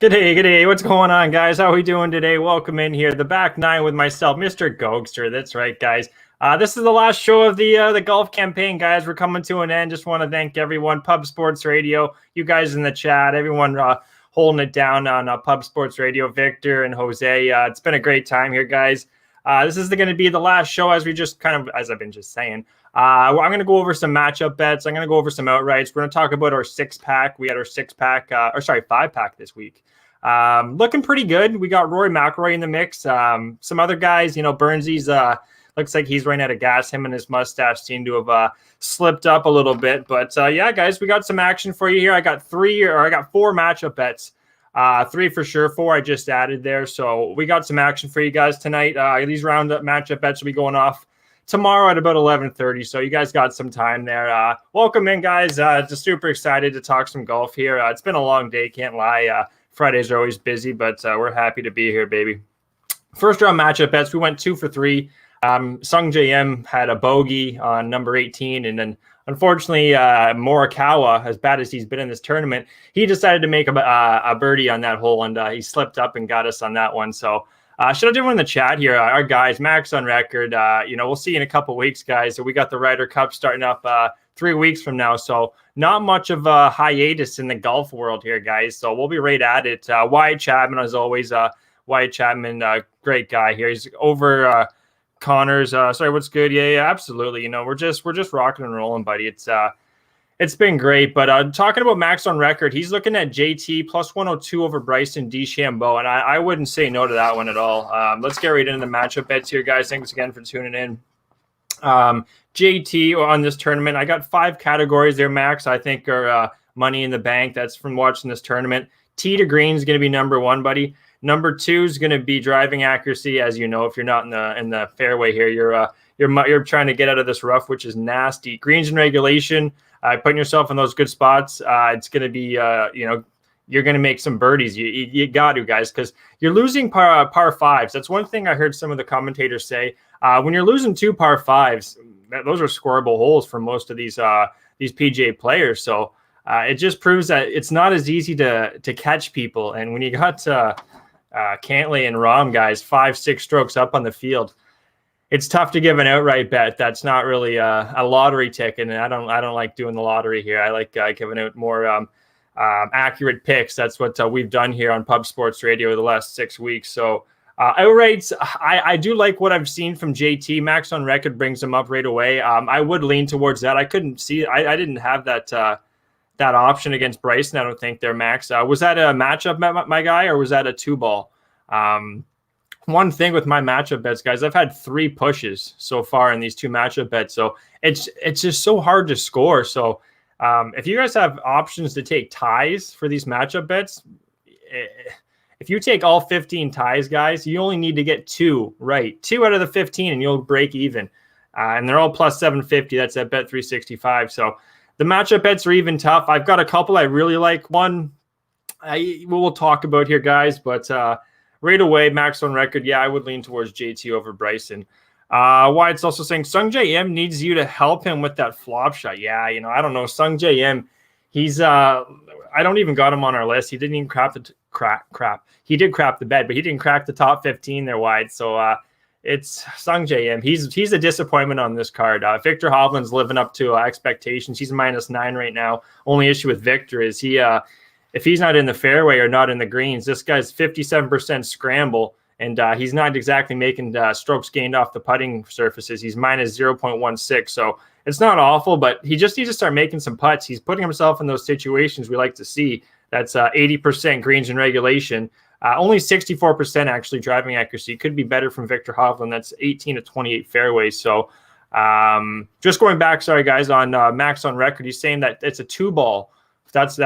Good day, good day. What's going on, guys? How are we doing today? Welcome in here, the back nine with myself, Mr. Gogster. That's right, guys. This is the last show of the golf campaign, guys. We're coming to an end. Just want to thank everyone, Pub Sports Radio, you guys in the chat, everyone holding it down on Pub Sports Radio, Victor and Jose. It's been a great time here, guys. This is going to be the last show, as I've been just saying. I'm going to go over some matchup bets. I'm going to go over some outrights. We're going to talk about our six-pack. We had our five-pack this week. Looking pretty good. We got Rory McIlroy in the mix. Some other guys, Burnsy's looks like he's running out of gas. Him and his mustache seem to have slipped up a little bit. But yeah, guys, we got some action for you here. I got four matchup bets. Three for sure, four I just added there. So we got some action for you guys tonight. These roundup matchup bets will be going off tomorrow at about 11:30. So you guys got some time there. Welcome in, guys. Just super excited to talk some golf here. It's been a long day, can't lie. Fridays are always busy, but we're happy to be here, baby. First round matchup bets, we went 2 for 3. Sung J.M. had a bogey on number 18, and then unfortunately, Morikawa, as bad as he's been in this tournament, he decided to make a birdie on that hole, and he slipped up and got us on that one. So should I do one in the chat here? Our guys, Max on record. We'll see you in a couple weeks, guys. So we got the Ryder Cup starting up 3 weeks from now. So not much of a hiatus in the golf world here, guys. So we'll be right at it. Wyatt Chapman, as always. Wyatt Chapman, great guy here. He's over Connors. Sorry, what's good? Yeah, absolutely. We're just rocking and rolling, buddy. It's been great. But talking about Max on record, he's looking at JT plus 102 over Bryson DeChambeau, and I wouldn't say no to that one at all. Let's get right into the matchup bets here, guys. Thanks again for tuning in. JT on this tournament, I got 5 categories there, Max, I think are money in the bank. That's from watching this tournament. Tee to green is going to be number 1, buddy. Number 2 is going to be driving accuracy. As you know, if you're not in the fairway here, you're trying to get out of this rough, which is nasty. Greens and regulation, putting yourself in those good spots. It's going to be you're going to make some birdies. You got to, guys, because you're losing par fives. That's one thing I heard some of the commentators say. When you're losing 2 par fives, those are scoreable holes for most of these PGA players. So it just proves that it's not as easy to catch people. And when you got Cantlay and Rahm, guys, 5-6 strokes up on the field, it's tough to give an outright bet. That's not really a lottery ticket, and I don't like doing the lottery here. I like giving out more accurate picks. That's what we've done here on Pub Sports Radio the last 6 weeks. So outrights, I do like what I've seen from JT. Max on record brings him up right away. I would lean towards that. I couldn't see. I didn't have that option against Bryson. I don't think there, Max. Was that a matchup, my guy, or was that a 2-ball? One thing with my matchup bets, guys, I've had 3 pushes so far in these 2 matchup bets. So it's just so hard to score. So if you guys have options to take ties for these matchup bets, if you take all 15 ties, guys, you only need to get 2 right. 2 out of the 15 and you'll break even. And they're all plus 750. That's at Bet365. So the matchup bets are even tough. I've got a couple I really like. One we'll talk about here, guys, but right away, Max on record, yeah, I would lean towards JT over Bryson. Wyatt's also saying Sung J.M. needs you to help him with that flop shot. Yeah, I don't know. Sung J.M., he's I don't even got him on our list. He didn't even crap. He did crap the bed, but he didn't crack the top 15 there, Wyatt. So it's Sung J.M. He's a disappointment on this card. Victor Hovland's living up to expectations. He's -9 right now. Only issue with Victor is if he's not in the fairway or not in the greens, this guy's 57% scramble, and he's not exactly making strokes gained off the putting surfaces. He's -0.16, so it's not awful, but he just needs to start making some putts. He's putting himself in those situations we like to see. That's 80% greens in regulation. Only 64% actually driving accuracy. Could be better from Victor Hovland. That's 18 to 28 fairways. So just going back, sorry, guys, on Max on record, he's saying that it's a 2-ball. That's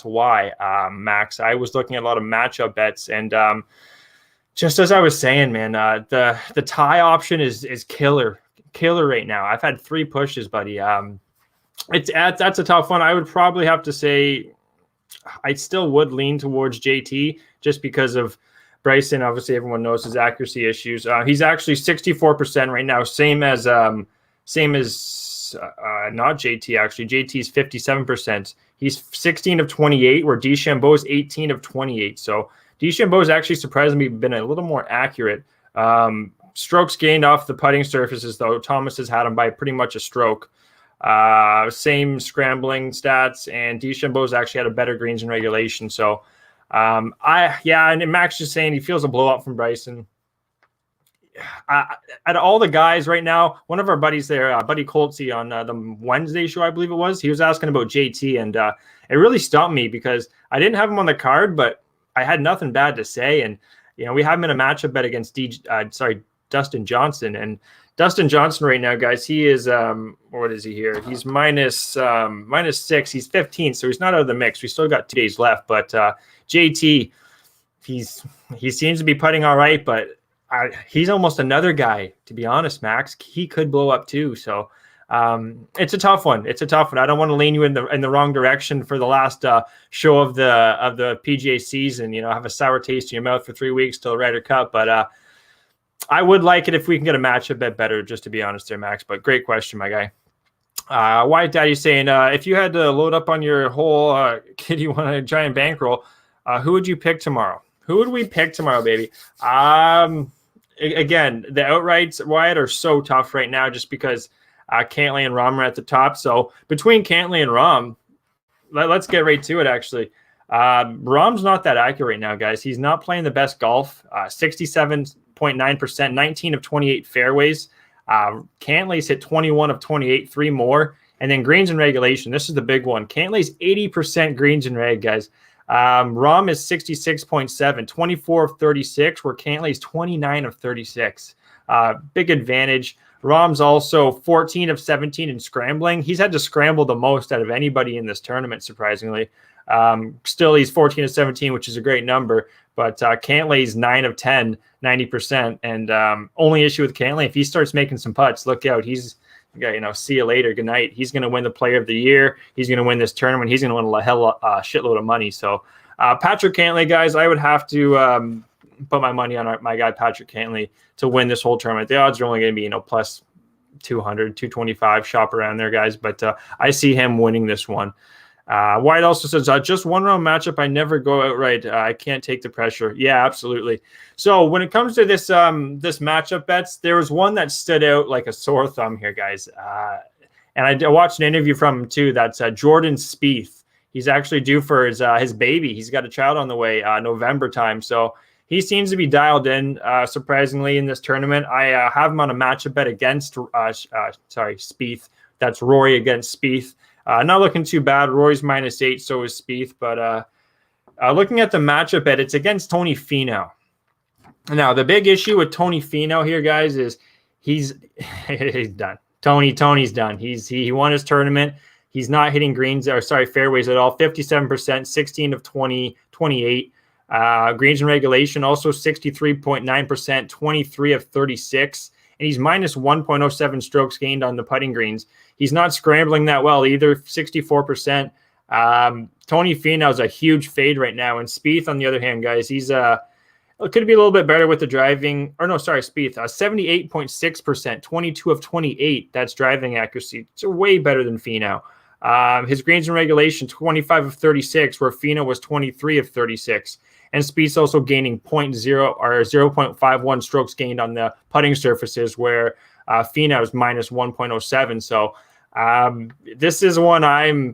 why, Max. I was looking at a lot of matchup bets, and just as I was saying, man, the tie option is killer right now. I've had 3 pushes, buddy. That's a tough one. I would probably have to say I still would lean towards JT just because of Bryson. Obviously, everyone knows his accuracy issues. He's actually 64% right now, same as not JT. Actually, JT's 57%. He's 16 of 28, where DeChambeau's 18 of 28. So DeChambeau's actually surprisingly been a little more accurate. Strokes gained off the putting surfaces, though. Thomas has had him by pretty much a stroke. Same scrambling stats, and DeChambeau's actually had a better greens in regulation. So, and Max just saying he feels a blowout from Bryson. At all the guys right now, one of our buddies there, Buddy Coltsy on the Wednesday show, I believe it was, he was asking about JT, and it really stumped me because I didn't have him on the card, but I had nothing bad to say. And, we have him in a matchup bet against Dustin Johnson. And Dustin Johnson right now, guys, he is, what is he here? He's minus 6. He's 15, so he's not out of the mix. We still got 2 days left, but JT, he seems to be putting all right, but he's almost another guy, to be honest, Max. He could blow up too. So it's a tough one. I don't want to lean you in the wrong direction for the last show of the PGA season. Have a sour taste in your mouth for 3 weeks till Ryder Cup. But I would like it if we can get a matchup bet better, just to be honest there, Max. But great question, my guy. Wyatt Daddy saying, if you had to load up on your whole kid, you want a giant bankroll, who would you pick tomorrow? Who would we pick tomorrow, baby? Again, the outrights, Wyatt, are so tough right now just because Cantlay and Rahm are at the top. So between Cantlay and Rahm, let's get right to it, actually. Rahm's not that accurate right now, guys. He's not playing the best golf. 67.9%, 19 of 28 fairways. Cantlay's hit 21 of 28, 3 more. And then greens in regulation. This is the big one. Cantlay's 80% greens in reg, guys. Rahm is 66.7, 24 of 36, where Cantlay's 29 of 36. Big advantage. Rahm's also 14 of 17 in scrambling. He's had to scramble the most out of anybody in this tournament, surprisingly. Still, he's 14 of 17, which is a great number. But Cantlay's 9 of 10, 90%. And only issue with Cantlay, if he starts making some putts, look out. He's, see you later. Good night. He's going to win the Player of the Year. He's going to win this tournament. He's going to win a shitload of money. So Patrick Cantlay, guys, I would have to put my money on my guy Patrick Cantlay to win this whole tournament. The odds are only going to be plus 200, 225, shop around there, guys. But I see him winning this one. White also says, just one round matchup. I never go outright. I can't take the pressure. Yeah, absolutely. So when it comes to this this matchup bets, there was one that stood out like a sore thumb here, guys. And I watched an interview from him too. That's Jordan Spieth. He's actually due for his baby. He's got a child on the way, November time. So he seems to be dialed in, surprisingly, in this tournament. I have him on a matchup bet against, Spieth. That's Rory against Spieth. Not looking too bad. Rory's -8, so is Spieth. But looking at the matchup bet, it's against Tony Finau. Now, the big issue with Tony Finau here, guys, is he's done. Tony's done. He won his tournament. He's not hitting fairways at all. 57%, 16 of 20, 28. Greens in regulation, also 63.9%, 23 of 36. And he's minus 1.07 strokes gained on the putting greens. He's not scrambling that well either, 64%. Tony Finau's a huge fade right now. And Spieth, on the other hand, guys, he's could be a little bit better with the driving. Or no, sorry, Spieth, 78.6%, 22 of 28. That's driving accuracy. It's way better than Finau. His greens in regulation, 25 of 36, where Finau was 23 of 36. And Spieth's also gaining 0.51 strokes gained on the putting surfaces, where Finau is minus 1.07. So this is one I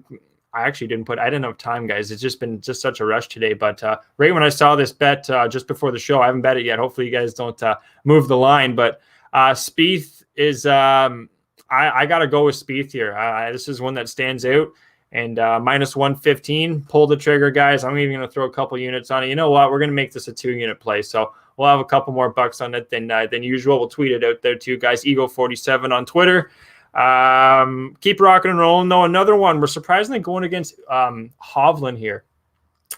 actually didn't put. I didn't have time, guys. It's just been such a rush today. But right when I saw this bet just before the show, I haven't bet it yet. Hopefully you guys don't move the line. But Spieth is I got to go with Spieth here. This is one that stands out. And minus 115, pull the trigger, guys. I'm even going to throw a couple units on it. You know what? We're going to make this a 2-unit play. So we'll have a couple more bucks on it than usual. We'll tweet it out there too, guys. Ego47 on Twitter. Keep rocking and rolling. No, another one. We're surprisingly going against Hovland here.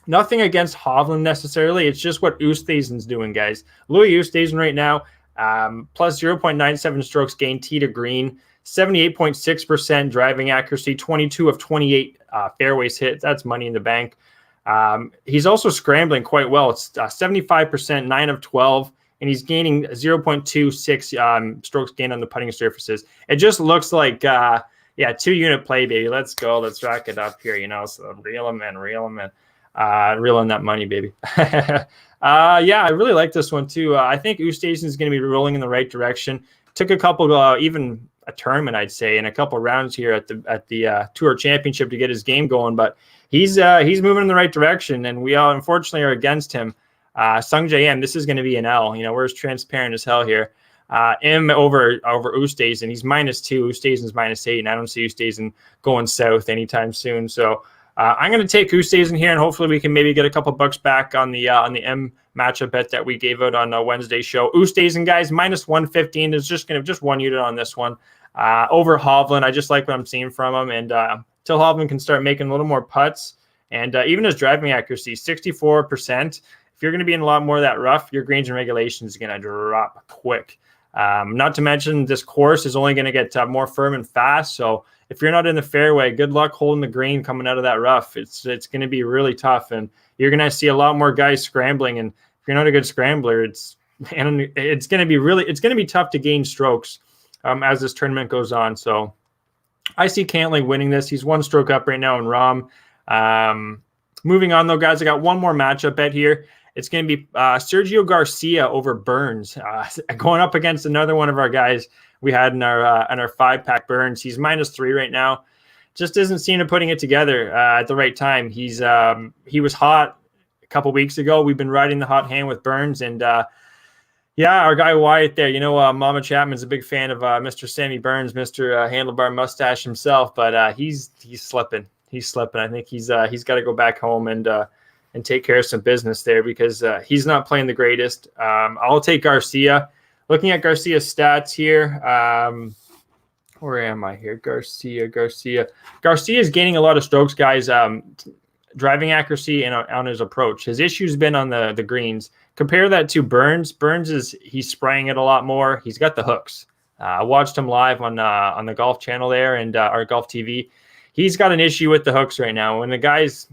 Nothing against Hovland necessarily. It's just what Oosthuizen's doing, guys. Louis Oosthuizen right now, plus 0.97 strokes gained tee to green. 78.6% driving accuracy, 22 of 28 fairways hit. That's money in the bank. He's also scrambling quite well. It's 75%, 9 of 12, and he's gaining 0.26 strokes gained on the putting surfaces. It just looks like, Yeah, 2-unit play, baby. Let's go. Let's rack it up here. So reel them in. Reel in that money, baby. Yeah, I really like this one too. I think Oosthuizen is going to be rolling in the right direction. Took a couple, even a tournament, I'd say, and a couple rounds here at the Tour Championship to get his game going. But he's moving in the right direction, and we all unfortunately are against him. Sung J M, this is going to be an L. We're as transparent as hell here. M over Oosthuizen, he's -2. Oosthuizen's -8, and I don't see Oosthuizen going south anytime soon. So I'm going to take Oosthuizen here, and hopefully we can maybe get a couple bucks back on the M matchup bet that we gave out on Wednesday's show. Oosthuizen, guys, -115. There's just one unit on this one. Over Hovland, I just like what I'm seeing from him, and till Hovland can start making a little more putts, and even his driving accuracy, 64%. If you're going to be in a lot more of that rough, your greens and regulations is going to drop quick. Not to mention, this course is only going to get more firm and fast. So if you're not in the fairway, good luck holding the green coming out of that rough. It's going to be really tough, and you're going to see a lot more guys scrambling. And if you're not a good scrambler, it's going to be tough to gain strokes as this tournament goes on. So I see Cantlay winning this. He's 1 stroke up right now in Rahm. Moving on though, guys, I got one more matchup bet here. It's going to be Sergio Garcia over Burns, going up against another one of our guys we had in our 5-pack. Burns. He's -3 right now. Just doesn't seem to putting it together at the right time. He was hot a couple weeks ago. We've been riding the hot hand with Burns, and yeah, our guy Wyatt there. Mama Chapman's a big fan of Mr. Sammy Burns, Mr. Handlebar Mustache himself, but he's slipping. He's slipping. I think he's got to go back home and take care of some business there, because he's not playing the greatest. I'll take Garcia. Looking at Garcia's stats here, where am I here? Garcia is gaining a lot of strokes, guys. Driving accuracy and on his approach. His issue's been on the greens. Compare that to Burns. He's spraying it a lot more. He's got the hooks. I watched him live on the Golf Channel there and our Golf TV. He's got an issue with the hooks right now. When the guys,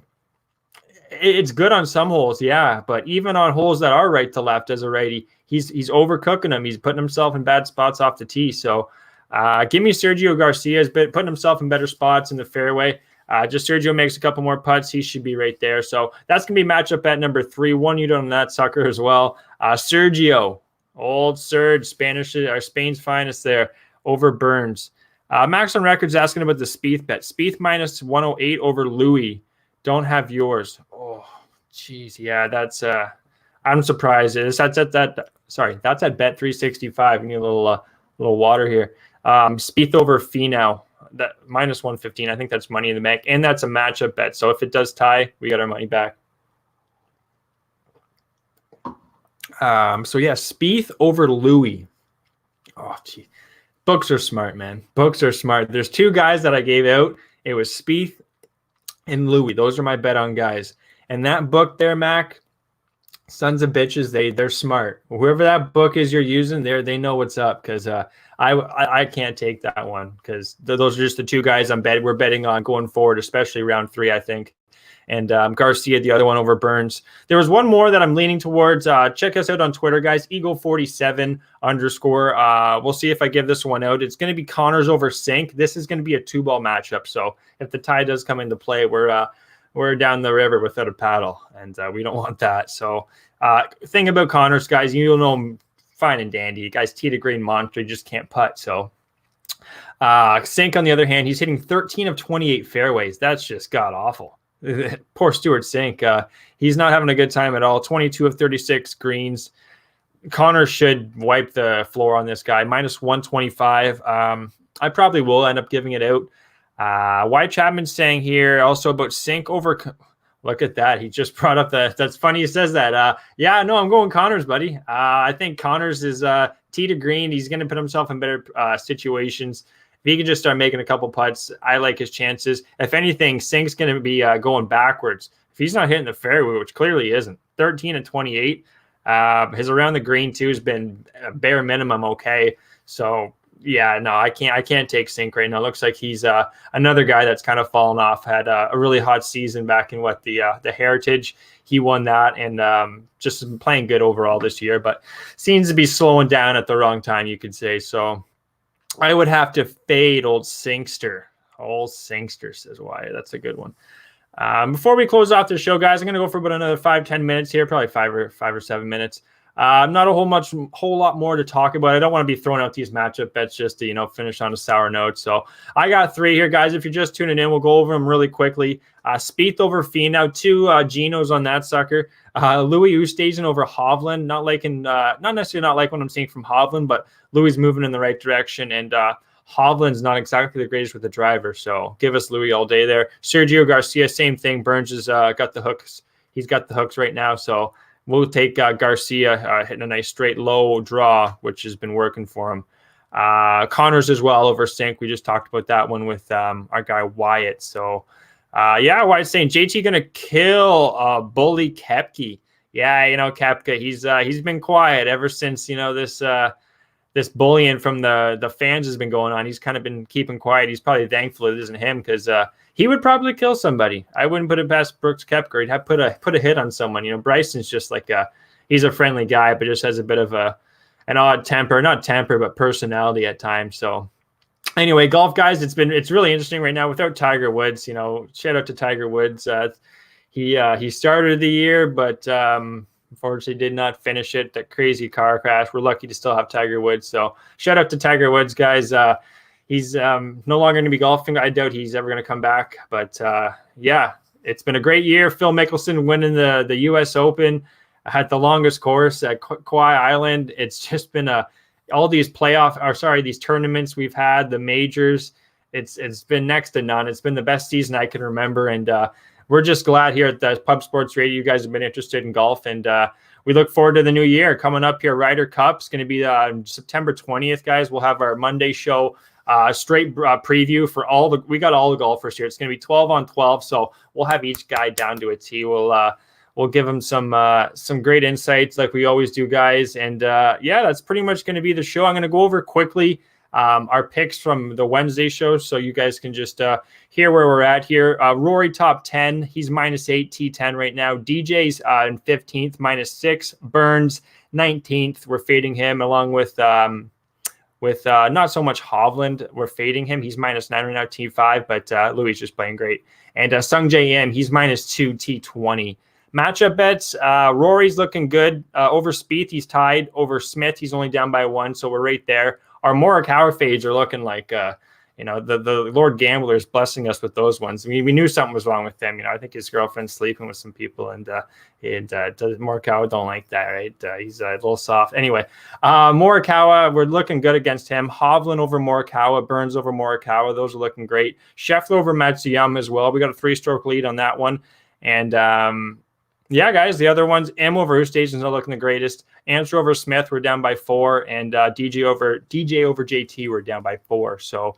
it's good on some holes, yeah, but even on holes that are right to left as a righty, he's overcooking them. He's putting himself in bad spots off the tee. So give me Sergio Garcia. He's putting himself in better spots in the fairway. Just Sergio makes a couple more putts, he should be right there. So that's going to be matchup bet number 3. 1 unit on that sucker as well. Sergio, old Serge, Spain's finest there, over Burns. Max on Record's asking about the Spieth bet. Spieth -108 over Louis. Don't have yours. Oh, geez. Yeah, that's I'm surprised. That's at bet 365. We need a little water here. Spieth over Finau. That -115. I think that's money in the bank, and that's a matchup bet. So if it does tie, we got our money back. So yeah, Spieth over Louis. Oh, gee. Books are smart, man. Books are smart. There's 2 guys that I gave out. It was Spieth and Louis. Those are my bet on guys. And that book there, Mac, sons of bitches, they're smart. Whoever that book is you're using there, they know what's up, because I can't take that one, because those are just the 2 guys we're betting on going forward, especially round 3, I think. And Garcia, the other one over Burns. There was one more that I'm leaning towards. Check us out on Twitter, guys. Eagle47 _ we'll see if I give this one out. It's going to be Connors over Sink. This is going to be a 2-ball matchup. So if the tie does come into play, we're down the river without a paddle, and we don't want that. So thing about Connors, guys, you'll know him fine and dandy. Guys, tee to green monster. He just can't putt. So Sink, on the other hand, he's hitting 13 of 28 fairways. That's just god awful. Poor Stuart Sink. He's not having a good time at all. 22 of 36 greens. Connor should wipe the floor on this guy. -125. I probably will end up giving it out. Why Chapman's saying here also about Sink over. Look at that. He just brought up that's funny he says that. Yeah, no, I'm going Connors, buddy. I think Connors is tee to green. He's going to put himself in better situations. If he can just start making a couple putts, I like his chances. If anything, Sink's going to be going backwards. If he's not hitting the fairway, which clearly isn't, 13 and 28. His around the green too has been a bare minimum okay. So yeah, no, I can't take Sink right now. Looks like he's another guy that's kind of fallen off. Had a really hot season back in the Heritage. He won that, and just playing good overall this year, but seems to be slowing down at the wrong time, you could say. So I would have to fade old Sinkster. Whole Singster says why. That's a good one. Before we close off the show, guys, I'm going to go for about another 5-10 minutes here, probably five or 7 minutes. Not a whole lot more to talk about. I don't want to be throwing out these matchup bets just to, finish on a sour note. So I got 3 here, guys. If you're just tuning in, we'll go over them really quickly. Spieth over Finau, 2 Genos on that sucker. Louis Oosthuizen over Hovland. Not necessarily not like what I'm seeing from Hovland, but Louis moving in the right direction, and Hovland's not exactly the greatest with the driver, so give us Louis all day there. Sergio Garcia, same thing. Burns has got the hooks. He's got the hooks right now, so we'll take Garcia hitting a nice straight low draw, which has been working for him. Connors as well over Sink. We just talked about that one with our guy Wyatt. So, Wyatt's saying JT going to kill Bully Koepka. Yeah, Koepka, he's been quiet ever since, this bullying from the fans has been going on. He's kind of been keeping quiet. He's probably thankful it isn't him, because he would probably kill somebody. I wouldn't put it past Brooks Koepka. He'd have put a hit on someone. Bryson's just like he's a friendly guy, but just has a bit of an odd temper, not temper, but personality at times. So anyway, golf guys, it's really interesting right now without Tiger Woods. Shout out to Tiger Woods. He started the year, but unfortunately did not finish it. That crazy car crash. We're lucky to still have Tiger Woods. So shout out to Tiger Woods, guys. He's no longer going to be golfing. I doubt he's ever going to come back. But it's been a great year. Phil Mickelson winning the U.S. Open at the longest course at Kauai Island. It's just been all these these tournaments we've had, the majors. It's been next to none. It's been the best season I can remember, and we're just glad here at the Pub Sports Radio you guys have been interested in golf, and we look forward to the new year coming up here. Ryder Cup's going to be September 20th, guys. We'll have our Monday show, straight preview for we got all the golfers here. It's going to be 12 on 12, so we'll have each guy down to a T. We'll give them some great insights like we always do, guys. And that's pretty much going to be the show. I'm going to go over quickly our picks from the Wednesday show, so you guys can just hear where we're at here. Rory top 10, he's -8 T10 right now. DJ's in 15th, -6. Burns 19th, we're fading him, along with not so much Hovland. We're fading him. He's -9 right now, T5, but Louis is just playing great. And Sung J M, he's -2 T20. Matchup bets, Rory's looking good. Over Spieth, he's tied. Over Smith, he's only down by 1, so we're right there. Our Morikawa fades are looking like, the Lord Gambler is blessing us with those ones. We knew something was wrong with them. I think his girlfriend's sleeping with some people, and Morikawa don't like that, right? He's a little soft. Anyway, Morikawa, we're looking good against him. Hovland over Morikawa, Burns over Morikawa. Those are looking great. Scheffler over Matsuyama as well. We got a 3-stroke lead on that one. And guys, the other ones, M over Oosthuizen is not looking the greatest. Answer over Smith, we're down by 4, and DJ over JT, we're down by 4. So,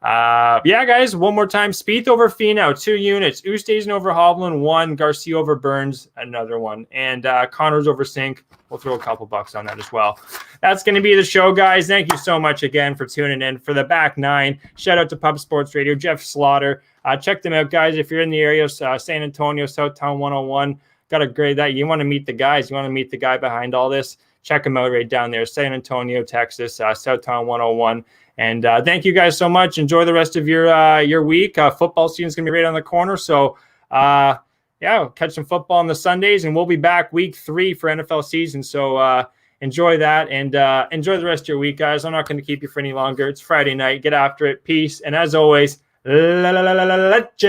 guys, one more time. Spieth over Finau, 2 units. Oosthuizen over Hovland, 1. Garcia over Burns, another 1. And Connors over Sink. We'll throw a couple bucks on that as well. That's going to be the show, guys. Thank you so much again for tuning in. For the back 9, shout out to Pub Sports Radio, Jeff Slaughter. Check them out, guys. If you're in the area, San Antonio, Southtown 101. Got a great that you want to meet the guys. You want to meet the guy behind all this. Check him out right down there, San Antonio, Texas, Southtown 101. And thank you guys so much. Enjoy the rest of your week. Football season's gonna be right on the corner. So catch some football on the Sundays, and we'll be back week 3 for NFL season. So enjoy that, and enjoy the rest of your week, guys. I'm not going to keep you for any longer. It's Friday night. Get after it. Peace. And as always, leche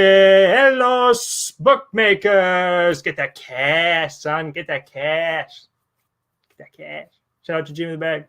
los bookmakers. Get that cash, son. Get that cash. Get that cash. Shout out to Jimmy the Bag.